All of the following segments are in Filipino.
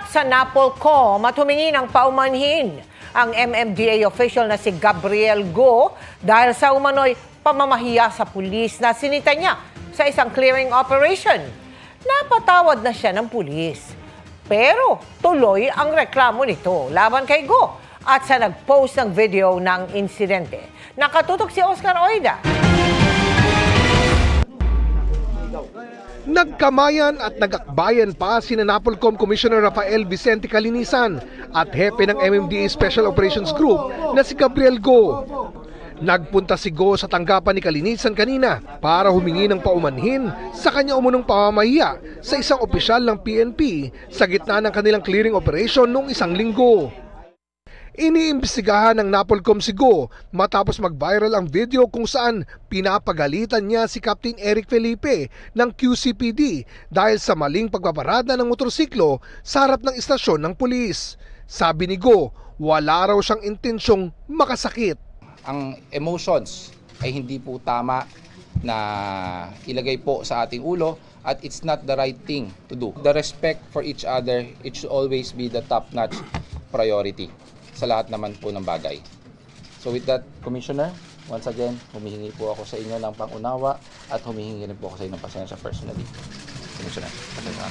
Ulat sa NAPOLCOM at humingi ng paumanhin ang MMDA official na si Gabriel Go dahil sa umano'y pamamahiya sa pulis na sinita niya sa isang clearing operation. Napatawad na siya ng pulis. Pero tuloy ang reklamo nito laban kay Go at sa nag-post ng video ng insidente. Nakatutok si Oscar Oida. Nagkamayan at nagakbayan pa sina NAPOLCOM Commissioner Rafael Vicente Calinisan at hepe ng MMDA Special Operations Group na si Gabriel Go. Nagpunta si Go sa tanggapan ni Calinisan kanina para humingi ng paumanhin sa kanya umunong pamamahiya sa isang opisyal ng PNP sa gitna ng kanilang clearing operation noong isang linggo. Iniimbestigahan ng NAPOLCOM si Go matapos mag-viral ang video kung saan pinapagalitan niya si Captain Eric Felipe ng QCPD dahil sa maling pagpaparada ng motorsiklo sa harap ng istasyon ng pulis. Sabi ni Go, wala raw siyang intensyong makasakit. Ang emotions ay hindi po tama na ilagay po sa ating ulo at it's not the right thing to do. The respect for each other, it should always be the top-notch priority sa lahat naman po ng bagay. So with that, Commissioner, once again, humihingi po ako sa inyo ng pangunawa at humihingi rin po ako sa inyo ng pasensya personally. Commissioner, pasensya.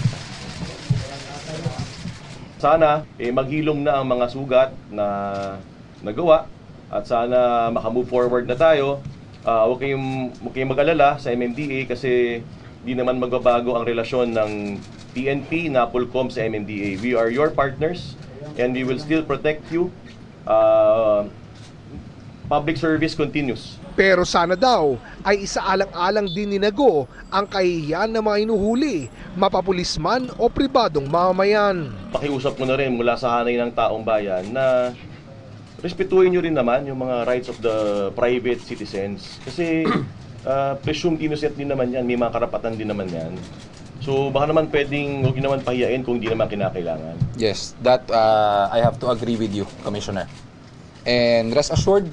Sana maghilom na ang mga sugat na nagawa at sana makamove forward na tayo. Huwag kayong mag-alala sa MMDA kasi di naman magbabago ang relasyon ng PNP, NAPOLCOM sa MMDA. We are your partners and we will still protect you. Public service continues. Pero sana daw ay isaalang-alang din ni Go ang kahihiyan ng mga inuhuli, mapapulisman o pribadong mamamayan. Pakiusap ko na rin mula sa hanay ng taong bayan na respetuhin nyo rin naman yung mga rights of the private citizens. Kasi presumed innocent din naman yan, may mga karapatan din naman yan. So baka naman pwedeng huwag naman pahiyain kung di naman kinakailangan. Yes, that I have to agree with you, Commissioner. And rest assured,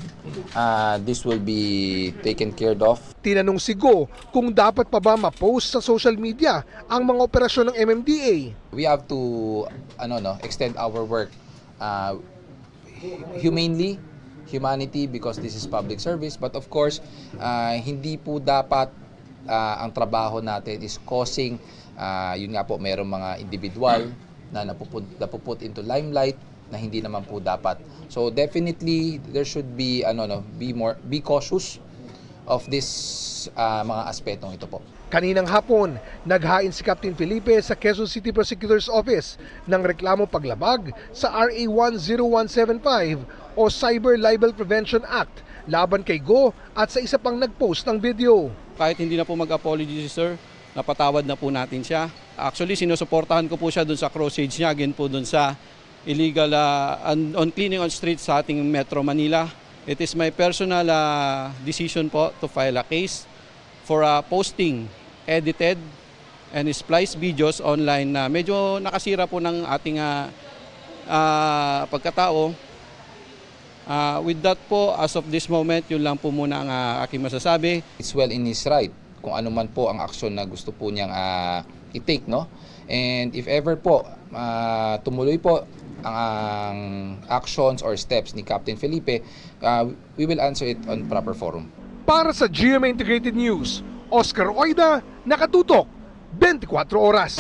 this will be taken care of. Tinanong si Go kung dapat pa ba ma-post sa social media ang mga operasyon ng MMDA. We have to extend our work humanity because this is public service. But of course, hindi po dapat ang trabaho natin is causing yun nga po, mayroong mga individual na napuput into limelight na hindi naman po dapat. So definitely there should be be cautious of this mga aspetong ito po. Kaninang hapon, naghain si Captain Felipe sa Quezon City Prosecutor's Office ng reklamo paglabag sa RA 10175 o Cyber Libel Prevention Act laban kay Go at sa isa pang nag-post ng video. Kahit hindi na po mag-apology si sir, napatawad na po natin siya. Actually, sinusuportahan ko po siya dun sa crusade niya, again po dun sa illegal on cleaning on streets sa ating Metro Manila. It is my personal decision po to file a case for posting edited and spliced videos online na medyo nakasira po ng ating pagkatao. With that po, as of this moment, yun lang po muna ang aking masasabi. It's well in his right kung ano man po ang aksyon na gusto po niyang i-take, no? And if ever po tumuloy po ang actions or steps ni Captain Felipe, we will answer it on proper forum. Para sa GMA Integrated News, Oscar Oida, nakatutok 24 oras.